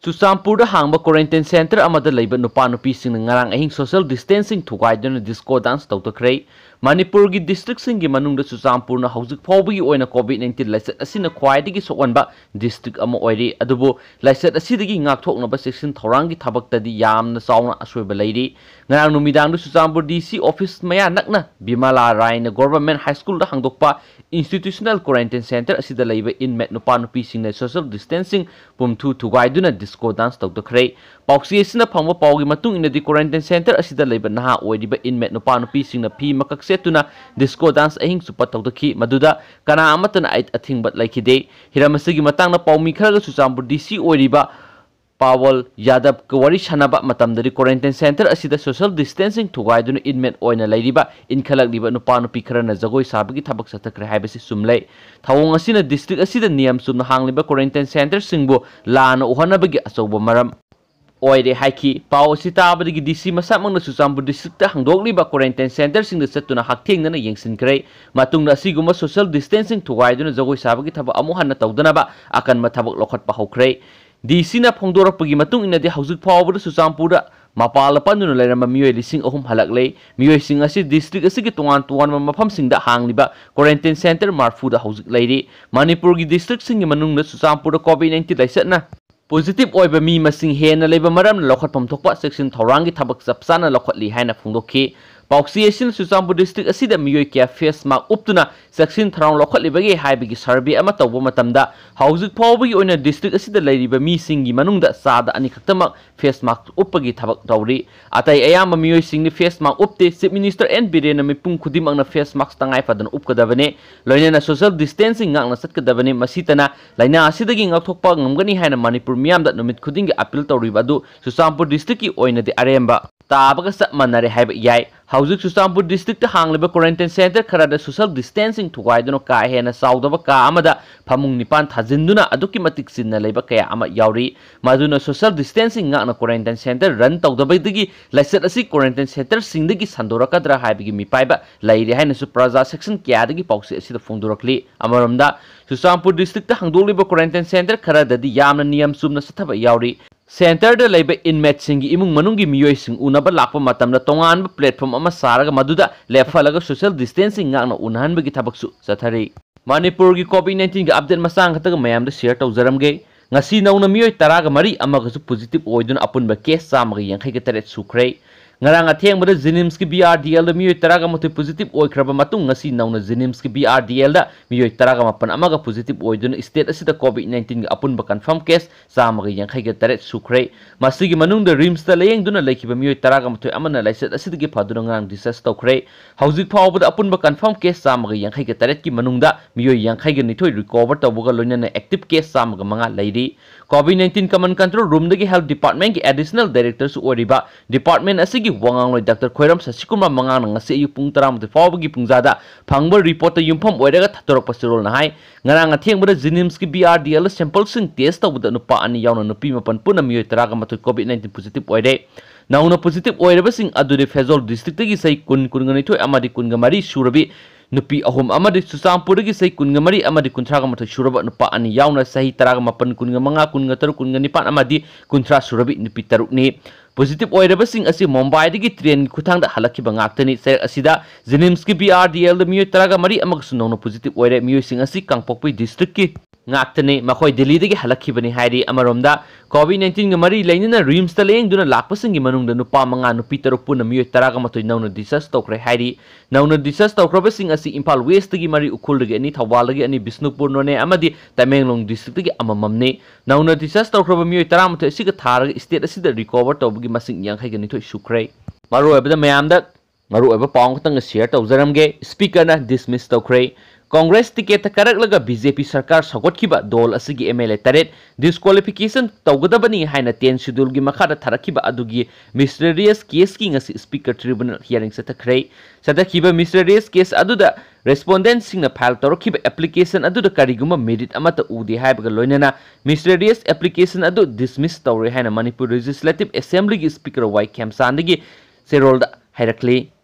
Chusampur hangba quarantine center amada leiba nupa nupi sing ngarang ahing social distancing thugaiduna disco dance taothakhre Manipur gi district sing gi manung da Chusampur na haujuk phawbi oina COVID-19 laisat asina khwaidigi sokonba district ama oiri adubu laisat asidagi ngakthokna ba section thorang gi thabak tadi yamna sauna asoiba leiri ngarang numidang du Chusampur DC office maya nakna Bimala Raina government high school da hangdokpa institutional quarantine center asida leiba inmate nupa nupi sing na social distancing pumthu thugaiduna disco dance taothakhre pauksi asina phangba pawgi matung ina di quarantine center asida leiba naha oiriba inmate nupa nupi sing na phi makak setuna disco dance ahing supa taothakhi maduda kana amatana ait athingbat laikide hiramasigi matangna pawmi kharaga Chusampur DC oiriba Pawal Yadav Kawari Shanaba Matamdari quarantine center asida social distancing thugaiduna inmate oina leiriba inkhalakliba nupa nupi kharana jagoi sabagi thabak sathakre haibasi sumlei thawong asina district asida niyam sumna hangliba quarantine center singbu lana uhanabagi asoba maram oire haiki paw sitabadigi DC masamangna Chusampur district ta hangdokliba quarantine center singda satuna hakthengna yengsinkre matungna asiguma social distancing thugaiduna jagoi sabagi thaba amu hanna tawdanaba akan mathabak lokhatpa hokre DC na phongdorapagi matung ina di hausuk phawbada Chusampur da mapala panduna leirama miyoi lising ahum halaklei miyoi sing asi district asigi tongan mafam singda hangliba quarantine center marfu da hausuk leiri Manipur gi district singi manung na Chusampur da COVID-19 laisatna positive oiba mi masing hena leiba maram lokhatpam thokpa section thorangi thabak sapsana lokhatli haina phongdokhi pauksi asin Chusampur district asida miyoi kya face mask uptuna section thrang lokhatlibagi haibagi survey ama tawba matamda hausuk phawbagi oina district asida leiriba mi singi manungda sada ani khaktamak face mask uppagi thabak tawri atai ayamba miyoi singni face mask upte chief minister N Birena mipung khudimangna face mask tangai padan upkadabane loinena social distancing ngakna satkadabane masitana laina asidagi ngakthokpa ngamgani haina Manipur miyamda numit khudingi appeal tawriba adu Chusampur district ki oina de aremba tabaga sap manare haiba yai hausuk Chusampur district ta hangliba quarantine center kharada social distancing thugaiduna ka hena saudaba ka amada phamung nipan thajinduna aduki matik sinna leiba kaya ama yauri maduna social distancing ngakna quarantine center run tawdabaidagi laisat asi quarantine center singdagi sandorakadra haibigi mipaiba lairi haina su praja section kyadagi pausi asida phongdorakli amaramda Chusampur district ta hangdoliba quarantine center kharadadi yamna niyam sumna sathaba yauri Center da leiba inmate singi imung manungi miyoi sing unaba lakpa matamda tonganba platform ama saraga maduda lefalaga social distancing ngakna unhanbagi thabaksu sathari Manipur gi COVID-19 ga update masang khataga mayamda share tawjaramge ngasi nauna miyoi taraga mari amagasu positive oiduna apunba case samaga yankhai ga taret sukhrei ngarang athengbada Jenims ki BRDL da miyoi taraga mothi positive oikraba matung ngasi nauna Jenims ki BRDL da miyoi taraga mapan amaga positive oiduna state asida COVID-19 ga apunba confirm case samaga yankhai ga taret sukhrei masigi manung da rims da leyengduna laikiba miyoi taraga mothi amana laisat asidagi phaduna ngarang discuss tawkhre haujik phawbada apunba confirm case samaga yankhai ga taret ki manung da miyoi yankhai ga nithoi recover tawbuga loinana active case samaga manga lairi COVID-19 command control room dagi health department ki additional director su oriba department asigi wangangloi Dr. Khoiram Sasikumar mangang ngasi ayu pung 10 fawbagi pungjada phangba report yumpham oiraga thatorok pasirol na hai ngarang athengbada Jenims ki BRDL sample sing test tawbuda nupa ani yauna nupi mapan puna miyoi taraga matoi COVID-19 positive oire nauna positive oiraba sing adude Fezol district gi sai kun kunganithoi amadi kungamari surabi nupi ahum amadi Chusampur gi sai kungamari amadi kunthraga mathoi suraba nupa ani yauna sahi taraga mapan kungamanga kungatar kunganipan amadi kunthra surabi nupi tarukni positive oiraba sing asi Mumbai dagi train kuthangda halakhiba ngaktani ser asida Jenims ki BRDL da miyoi taraga mari amag sunona positive oire miyoi sing asi Kangpokpi district ki ngaktani makhoi Delhi dagi halakhibani hairi amaromda COVID-19 ga mari lainina rims ta lengduna lakpasingi manungda nupa manga nupi taruk puna miyoi taraga matoi nauna disas tawkre hairi nauna disas tawkraba sing asi Imphal West dagi mari ukhul dagi ani Thawal dagi ani Bisnupur none amadi Tamenglong district dagi amamamne nauna disas tawkraba miyoi tara matoi asiga tharaga state asida recover tawbagi masing yankhai ga nithoi sukhrei maru abada mayamda maru aba pawng tang share tawjaramge speaker na dismiss tawkhrei Congress ticket karaklaga BJP sarkar sagotkiba dol asigi MLA taret disqualification tawgadabani haina 10 schedule gi makhada tharakiba adugi mysterious case ki ngasi speaker tribunal hearing satakhrei sadakiba mysterious case aduda respondent singna file torokiba application aduda kariguma merit amata udi haibaga loinana mysterious application adu dismiss tawre haina Manipur Legislative Assembly gi speaker Y Kemsan dagi serolda hairakli